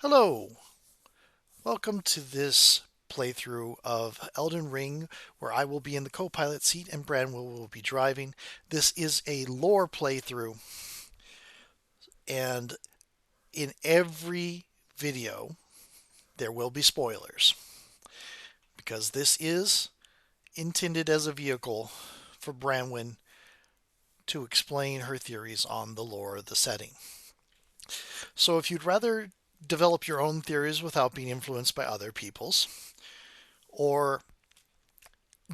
Hello, welcome to this playthrough of Elden Ring, where I will be in the co-pilot seat and Branwell will be driving. This is a lore playthrough, and in every video there will be spoilers because this is intended as a vehicle for Branwyn to explain her theories on the lore of the setting. So if you'd rather develop your own theories without being influenced by other people's, or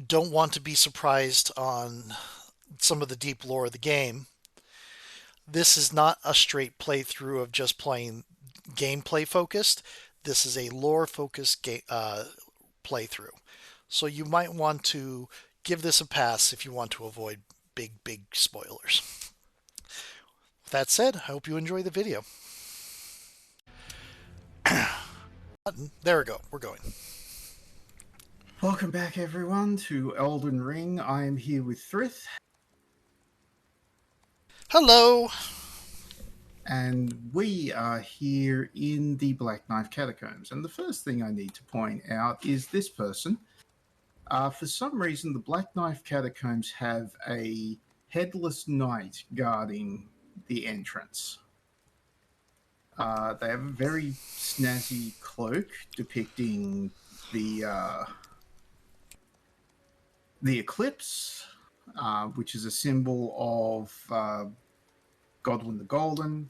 don't want to be surprised on some of the deep lore of the game, this is not a straight playthrough of just playing gameplay focused. This is a lore focused playthrough. So you might want to give this a pass if you want to avoid big spoilers. With that said, I hope you enjoy the video. There we go. We're going. Welcome back, everyone, to Elden Ring. I am here with Thrith, Hello. and we are here in the Black Knife Catacombs. And the first thing I need to point out is this person. For some reason, the Black Knife Catacombs have a headless knight guarding the entrance. They have a very snazzy cloak depicting the eclipse, which is a symbol of Godwin the Golden.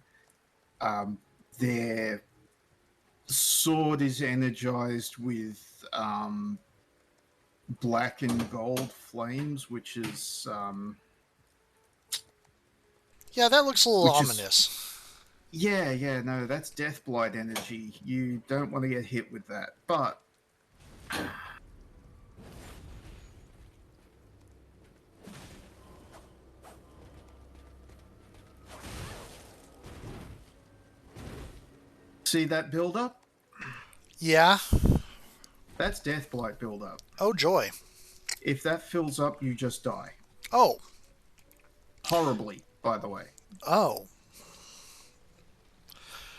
Their sword is energized with black and gold flames, which is Yeah, that looks a little which is ominous. no, that's Deathblight energy. You don't want to get hit with that, but see that build up? Yeah. That's Deathblight build up. Oh, joy. If that fills up, you just die. Oh. Horribly, by the way. Oh.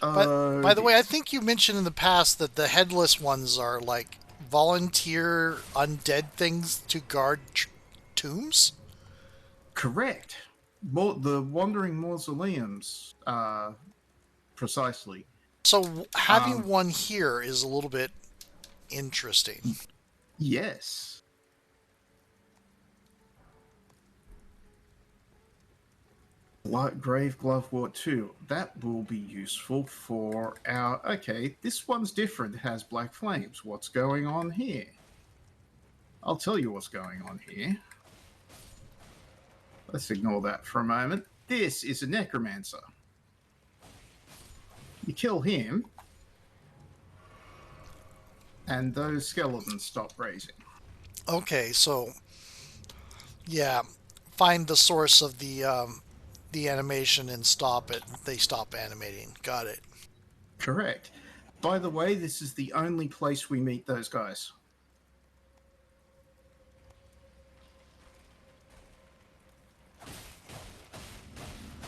But Oh by the way, I dear. think you mentioned in the past that the headless ones are like volunteer undead things to guard tombs. Correct. The Wandering Mausoleums, precisely. So having Um, one here is a little bit interesting. yes. Grave Glovewort 2. That will be useful for our... Okay, this one's different. It has black flames. What's going on here? I'll tell you what's going on here. Let's ignore that for a moment. This is a Necromancer. You kill him, and those skeletons stop raising. Okay, so yeah, find the source of the animation and stop it. They stop animating. Got it. Correct. By the way, this is the only place we meet those guys.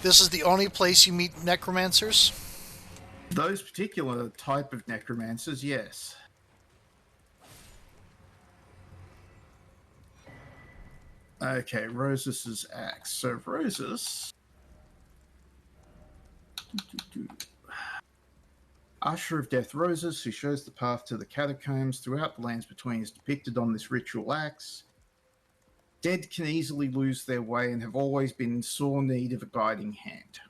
This is the only place you meet necromancers? Those particular type of necromancers, yes. Okay, Rosus's axe. So Rosus, Usher of Death Rosus, who shows the path to the catacombs throughout the lands between, is depicted on this ritual axe. Dead can easily lose their way and have always been in sore need of a guiding hand.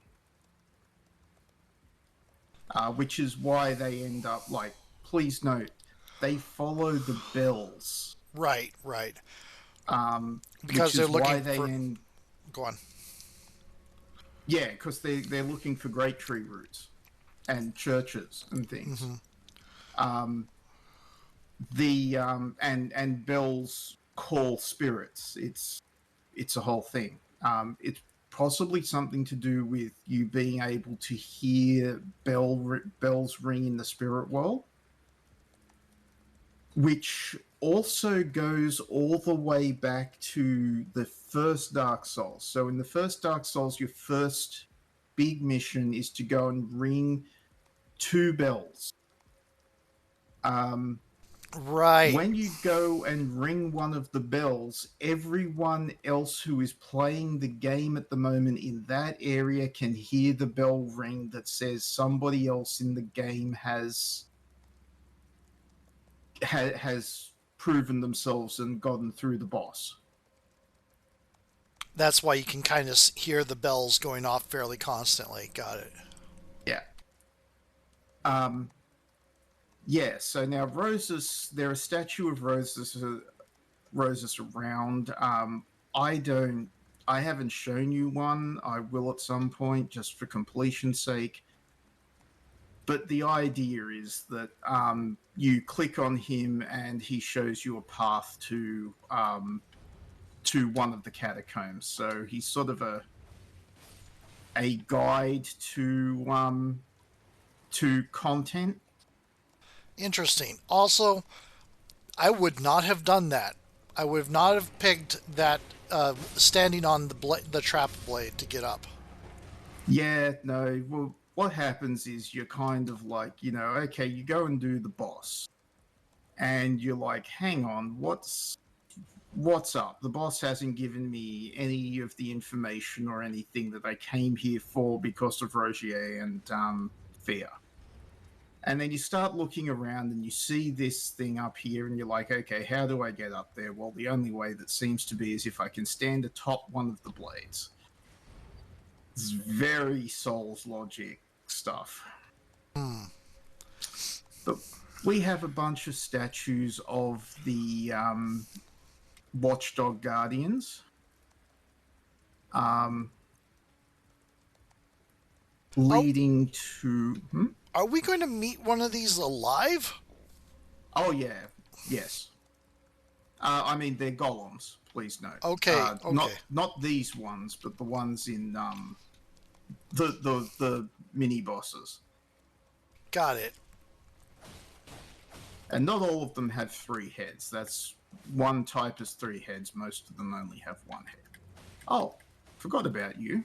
Which is why they end up like, please note, they follow the bells. Right, right. Which Because they're is why looking they for. end. Go on. Yeah, because they're looking for great tree roots and churches and things. And bells call spirits. It's a whole thing. It's possibly something to do with you being able to hear bells ring in the spirit world, which also goes all the way back to the first Dark Souls. So in the first Dark Souls, your first big mission is to go and ring two bells. Um, Right. when you go and ring one of the bells, everyone else who is playing the game at the moment in that area can hear the bell ring that says somebody else in the game has proven themselves and gotten through the boss. That's why you can kind of hear the bells going off fairly constantly. Got it. Yeah. Um, yeah. So now roses. There are a statue of roses around. I don't. I haven't shown you one. I will at some point, just for completion's sake. But the idea is that you click on him and he shows you a path to one of the catacombs. So he's sort of a guide to content. Interesting. Also, I would not have done that. I would not have picked that standing on the trap blade to get up. Yeah, no. Well, what happens is you're kind of like, okay, you go and do the boss, and you're like, hang on, what's up? The boss hasn't given me any of the information or anything that I came here for because of Rogier and Fear. And then you start looking around and you see this thing up here, and you're like, okay, how do I get up there? Well, the only way that seems to be is if I can stand atop one of the blades. It's very Souls logic stuff. Hmm. But we have a bunch of statues of the Watchdog Guardians. Um, Are, leading to. are we going to meet one of these alive? Oh, yeah. Yes. I mean, they're golems, please note. Okay, Not okay. not these ones, but the ones in the mini bosses. Got it. And not all of them have 3 heads. That's one type has 3 heads. Most of them only have 1 head. Oh, forgot about you.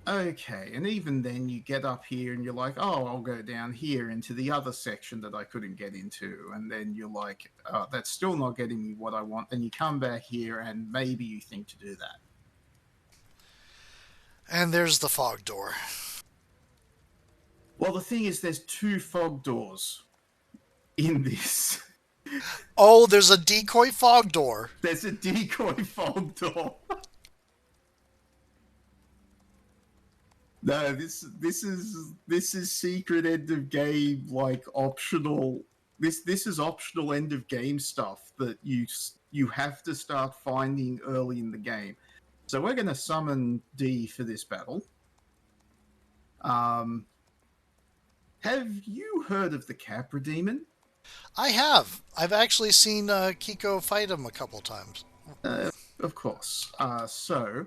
Okay, and even then you get up here and you're like, oh, I'll go down here into the other section that I couldn't get into. And then you're like, oh, that's still not getting me what I want. Then you come back here and maybe you think to do that. And there's the fog door. Well, the thing is, there's 2 fog doors in this. Oh, there's a decoy fog door. There's a decoy fog door. No, this is secret end of game, like optional. This is optional end of game stuff that you have to start finding early in the game. So we're going to summon D for this battle. Um, have you heard of the Capra Demon? I have. I've actually seen Kiko fight him a couple times. Uh, of course. So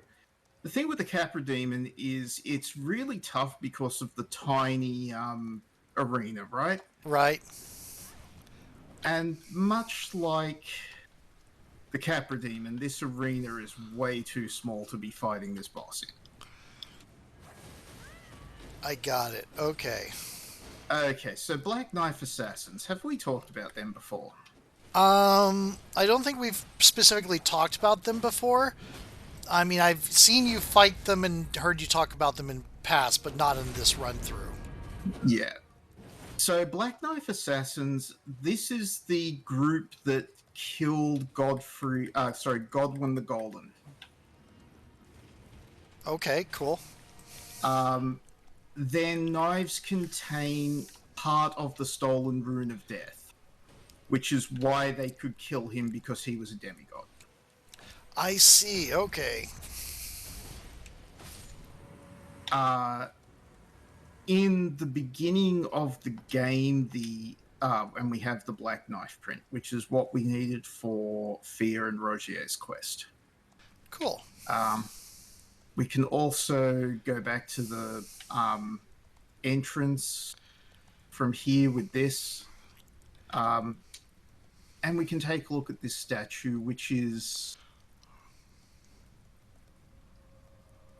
the thing with the Capra Demon is it's really tough because of the tiny arena, right? Right. And much like the Capra Demon, this arena is way too small to be fighting this boss in. I got it. Okay. Okay, so Black Knife Assassins. Have we talked about them before? I don't think we've specifically talked about them before. I mean, I've seen you fight them and heard you talk about them in past, but not in this run through. Yeah. So Black Knife Assassins, this is the group that killed Godwin the Golden. Okay, cool. Their knives contain part of the stolen rune of death, which is why they could kill him because he was a demigod. I see. Okay. In the beginning of the game, and we have the Black Knife print, which is what we needed for Fear and Rogier's quest. Cool. We can also go back to the entrance from here with this. And we can take a look at this statue, which is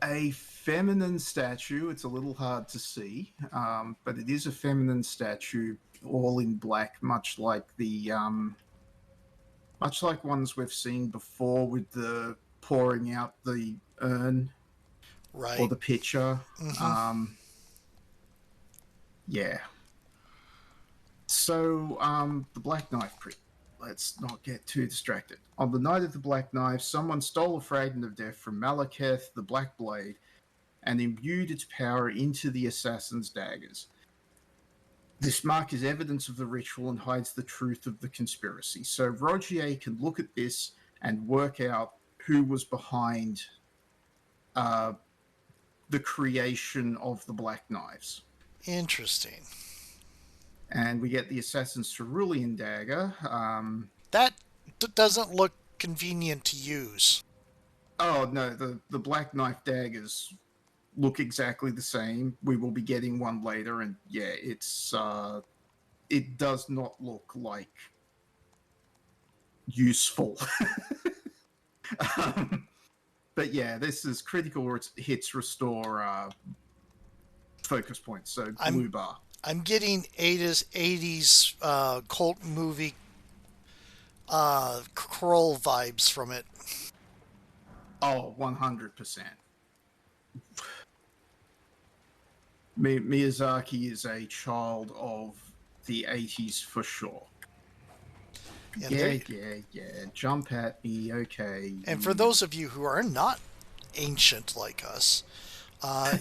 a feminine statue. It's a little hard to see, but it is a feminine statue, all in black, much like ones we've seen before with the pouring out the urn or Right. the pitcher. Hmm. Um, yeah. So, the Black Knife print. Let's not get too distracted. On the night of the Black Knife, someone stole a fragment of death from Malekith, the Black Blade, and imbued its power into the assassin's daggers. This mark is evidence of the ritual and hides the truth of the conspiracy. So Rogier can look at this and work out who was behind uh, the creation of the Black Knives. Interesting. And we get the assassin's cerulean dagger. That doesn't look convenient to use. Oh no, the Black Knife daggers look exactly the same. We will be getting one later, and yeah, it does not look like useful. um, but yeah, this is critical hits restore focus points, so I'm blue bar. I'm getting 80s cult movie Kroll vibes from it. Oh, 100%. Miyazaki is a child of the 80s for sure. And there Yeah. Jump at me, okay. and for those of you who are not ancient like us, uh,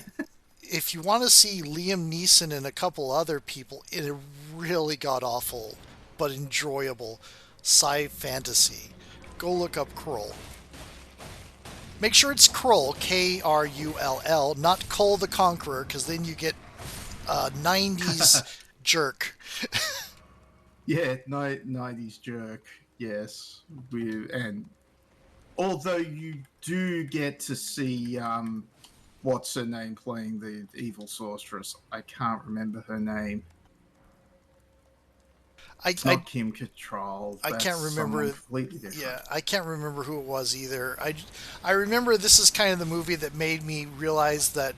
if you want to see Liam Neeson and a couple other people in a really god awful but enjoyable sci fantasy, go look up Krull. Make sure it's Krull, Krull, not Kull the Conqueror, because then you get 90s jerk. Yeah, 90s jerk. Yes, and although you do get to see what's her name playing the evil sorceress. I can't remember her name. I, It's I not Kim Cattrall. I That's can't someone remember. completely different. Yeah, I can't remember who it was either. I remember this is kind of the movie that made me realize that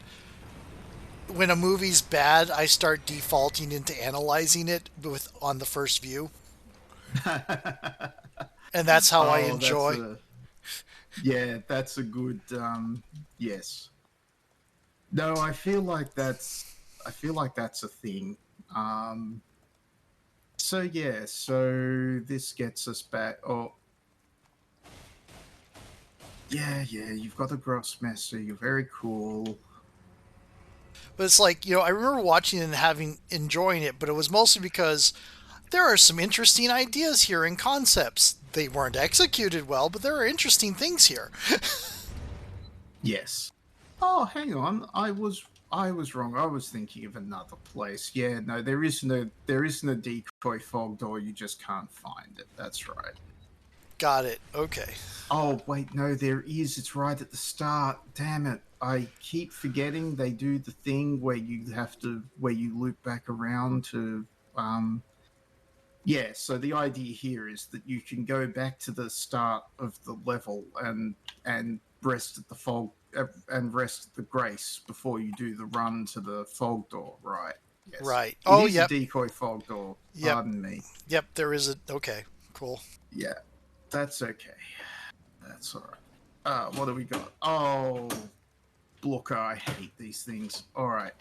when a movie's bad, I start defaulting into analyzing it with on the first view, and that's how I Oh, enjoy. that's a good yes. No, I feel like that's a thing. Um so yeah, so this gets us back. Oh, yeah, you've got the gross messer, you're very cool. But it's like, I remember watching it and having enjoying it, but it was mostly because there are some interesting ideas here and concepts. They weren't executed well, but there are interesting things here. Yes. Oh, hang on. I was wrong. I was thinking of another place. Yeah, no, there isn't a decoy fog door. You just can't find it. That's right. Got it. Okay. Oh, wait, no, there is. It's right at the start. Damn it. I keep forgetting they do the thing where you loop back around to um yeah, so the idea here is that you can go back to the start of the level and rest at the fog and rest at the grace before you do the run to the fog door, right? Yes. Right. It Oh, is a yep. decoy fog door, Yep. pardon me. Yep. There is a. Okay. Cool. Yeah, that's okay. That's all right. What do we got? Oh, Blooker, I hate these things. All right.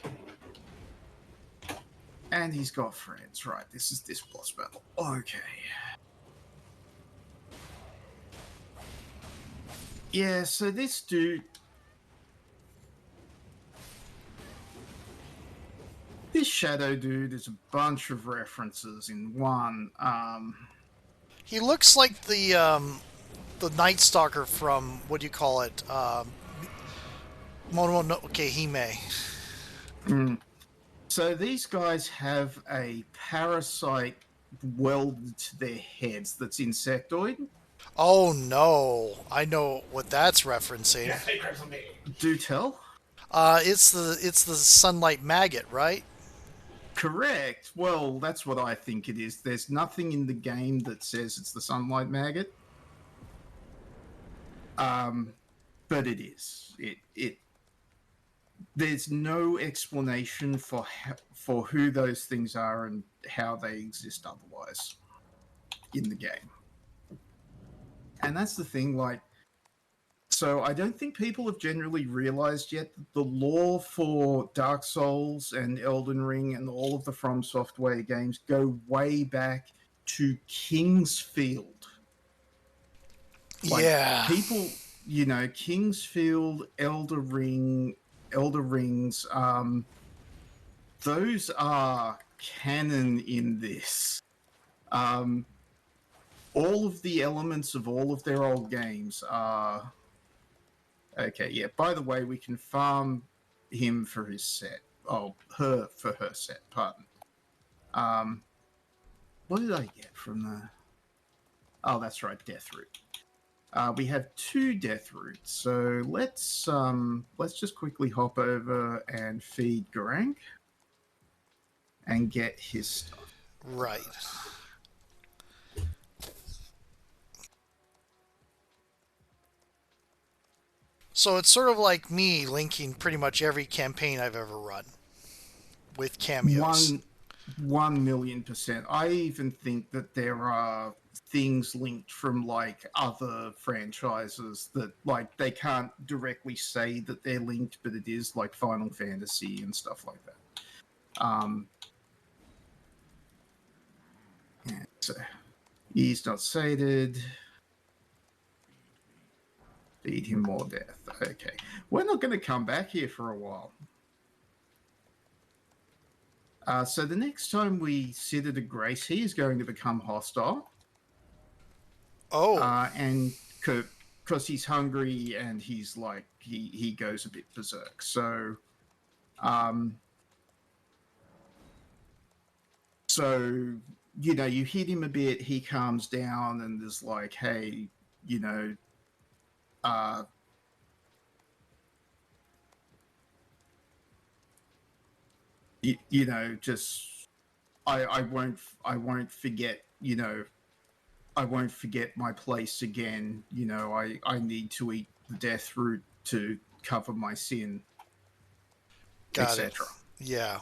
And he's got friends. Right, this is this boss battle. Okay. Yeah, so this dude. This shadow dude is a bunch of references in one. He looks like the Night Stalker from what do you call it? Mononoke Hime. mm. So these guys have a parasite welded to their heads that's insectoid. Oh no, I know what that's referencing. Do tell. It's the sunlight maggot, right? Correct. Well, that's what I think it is. There's nothing in the game that says it's the sunlight maggot. Um, but it is. It there's no explanation for who those things are and how they exist otherwise in the game. And that's the thing, like, so I don't think people have generally realized yet that the lore for Dark Souls and Elden Ring and all of the From Software games go way back to Kingsfield. Like, Yeah. people, Kingsfield, Elder Rings, those are canon in this. Um, all of the elements of all of their old games are okay. Yeah. By the way, we can farm him for his set. Oh, her for her set. Pardon. Um, what did I get from the? Oh, that's right, Death Root. We have 2 Death Roots, so let's just quickly hop over and feed Garang and get his stuff Right. first. So it's sort of like me linking pretty much every campaign I've ever run with cameos. One 1,000,000%. I even think that there are things linked from like other franchises that like they can't directly say that they're linked, but it is like Final Fantasy and stuff like that. And so he's not sated. Feed him more death. Okay. We're not going to come back here for a while. So the next time we sit at a grace, he is going to become hostile. Oh, And because he's hungry and he's like, he goes a bit berserk. So, so, you hit him a bit, he calms down and is like, hey, you know, uh, just I won't forget, I won't forget my place again. I need to eat the death root to cover my sin, got it. etc. Yeah.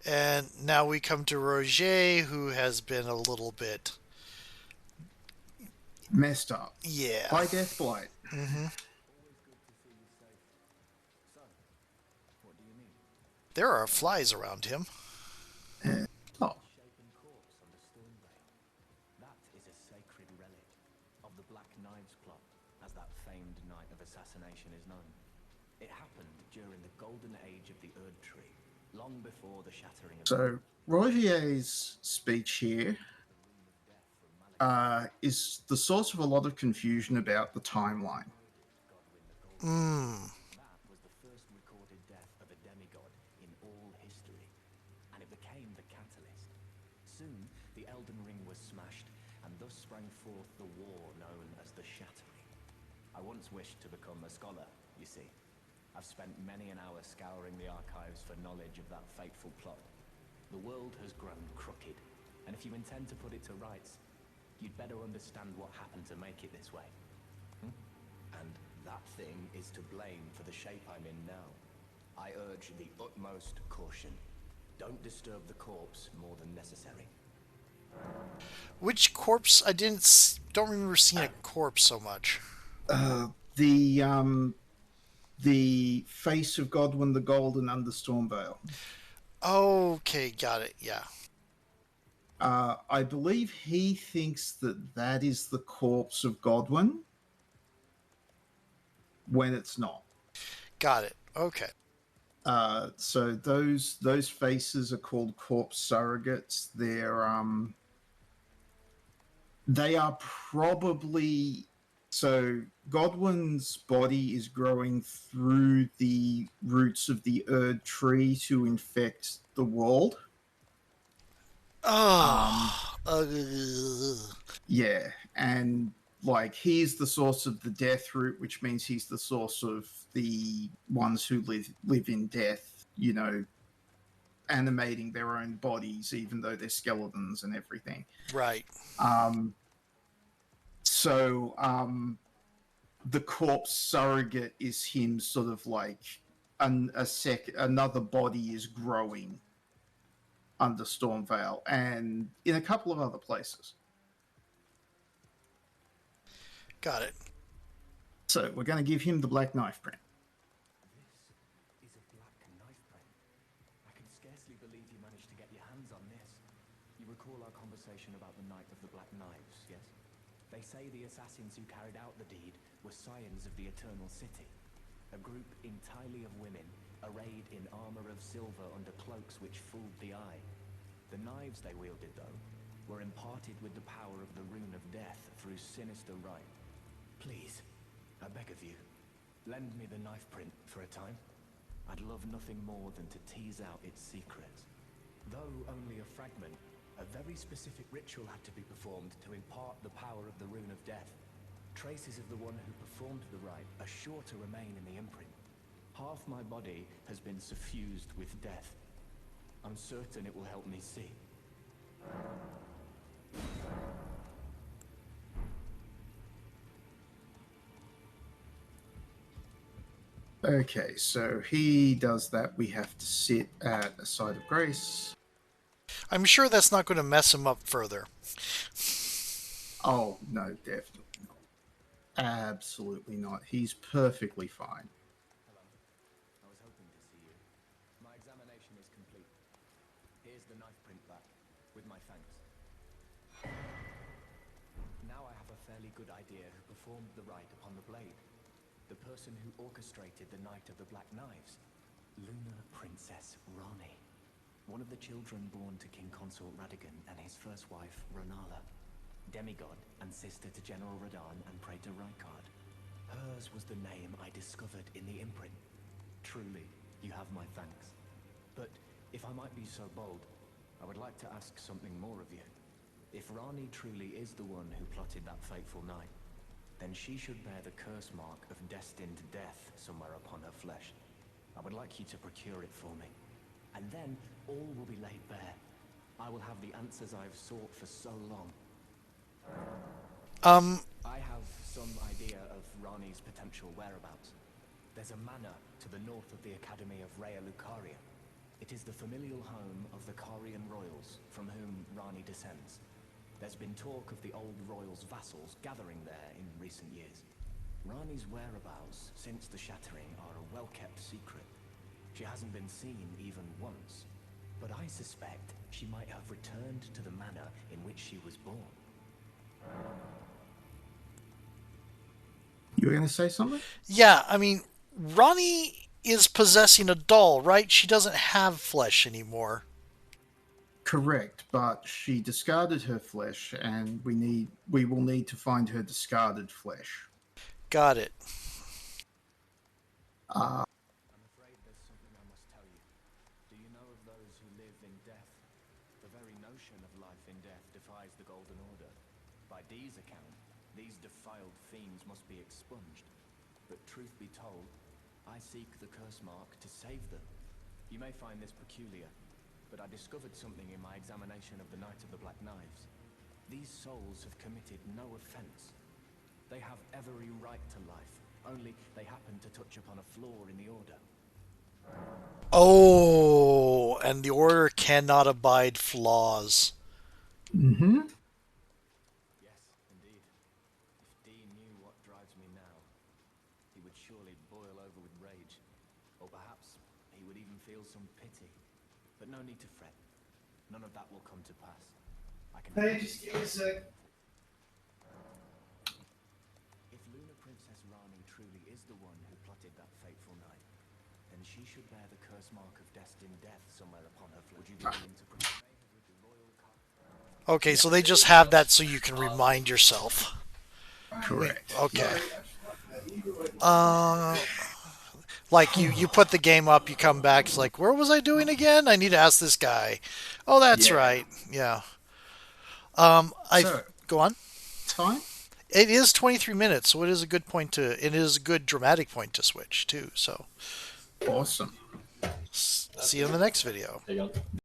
And now we come to Roger, who has been a little bit. Messed up Yeah. by death blight. Hmm. There are flies around him. Oh, Misshapen corpse on the Stormveil. That is a sacred relic of the Black Knives plot, as that famed night of assassination is known. It happened during the golden age of the Erd Tree, long before the shattering of so Rogier's speech here is the source of a lot of confusion about the timeline. Godwyn the Golden. Hmm. That was the first recorded death of a demigod in all history, and it became the catalyst. Soon, the Elden Ring was smashed, and thus sprang forth the war known as the Shattering. I once wished to become a scholar, you see. I've spent many an hour scouring the archives for knowledge of that fateful plot. The world has grown crooked, and if you intend to put it to rights, you'd better understand what happened to make it this way. And that thing is to blame for the shape I'm in now. I urge the utmost caution. Don't disturb the corpse more than necessary. Which corpse? Don't remember seeing a corpse so much. Uh, the face of Godwyn the Golden under Stormveil. Okay, got it. Yeah. I believe he thinks that that is the corpse of Godwyn when it's not. Got it. Okay. So those faces are called corpse surrogates. They are probably so Godwyn's body is growing through the roots of the Erd tree to infect the world. Oh. Yeah, and like he's the source of the death root, which means he's the source of the ones who live in death. Animating their own bodies, even though they're skeletons and everything. Right. Um, so the corpse surrogate is him, sort of like another body is growing under Stormvale and in a couple of other places. Got it. So we're going to give him the black knife print. This is a black knife print. I can scarcely believe you managed to get your hands on this. You recall our conversation about the Knight of the Black Knives, yes? They say the assassins who carried out the deed were scions of the Eternal City. A group entirely of women, arrayed in armor of silver under cloaks which fooled the eye. The knives they wielded, though, were imparted with the power of the Rune of Death through sinister rite. Please, I beg of you, lend me the knife print for a time. I'd love nothing more than to tease out its secrets. Though only a fragment, a very specific ritual had to be performed to impart the power of the Rune of Death. Traces of the one who performed the rite are sure to remain in the imprint. Half my body has been suffused with death. I'm certain it will help me see. Okay, so he does that. We have to sit at a site of grace. I'm sure that's not going to mess him up further. Oh, no, definitely not. Absolutely not. He's perfectly fine. Hello. I was hoping to see you. My examination is complete. Here's the knife print back, with my thanks. Now I have a fairly good idea who performed the rite upon the blade. The person who orchestrated the Night of the Black Knives. Lunar Princess Rani. One of the children born to King Consort Radigan and his first wife, Ranala. Demigod and sister to General Radahn and Praetor Rykard. Hers was the name I discovered in the imprint. Truly, you have my thanks. But if I might be so bold, I would like to ask something more of you. If Rani truly is the one who plotted that fateful night, then she should bear the curse mark of destined death somewhere upon her flesh. I would like you to procure it for me. And then all will be laid bare. I will have the answers I have sought for so long. I have some idea of Rani's potential whereabouts. There's a manor to the north of the Academy of Rhea Lucaria. It is the familial home of the Carian royals, from whom Rani descends. There's been talk of the old royals' vassals gathering there in recent years. Rani's whereabouts since the shattering are a well-kept secret. She hasn't been seen even once. But I suspect she might have returned to the manor in which she was born. You were going to say something? Yeah, I mean, Ronnie is possessing a doll, right? She doesn't have flesh anymore. Correct, but she discarded her flesh, and we will need to find her discarded flesh. Got it. I'm afraid there's something I must tell you. Do you know of those who live in death? The very notion of life in death defies the Golden Order. By Dee's account, these defiled fiends must be expunged. But truth be told, I seek the curse mark to save them. You may find this peculiar, but I discovered something in my examination of the Night of the Black Knives. These souls have committed no offense. They have every right to life, only they happen to touch upon a flaw in the Order. Oh, and the Order cannot abide flaws. Mm-hmm. Yes, indeed. If Dee knew what drives me now, he would surely boil over with rage. Or perhaps he would even feel some pity. But no need to fret. None of that will come to pass. I can... Hey, just give me a sec. If Lunar Princess Rani truly is the one who plotted that fateful night, then she should bear the curse mark of destined death somewhere upon her flesh. Would you be willing to provide her with the royal card? Okay, so they just have that so you can remind yourself. Correct. Okay. Like you put the game up, you come back, it's like, where was I doing again? I need to ask this guy. Oh, that's Yeah. right. Yeah. So, Go on. time? It is 23 minutes, so it is a good point to. It is a good dramatic point to switch too. So, Awesome. see you in the next video. There you go.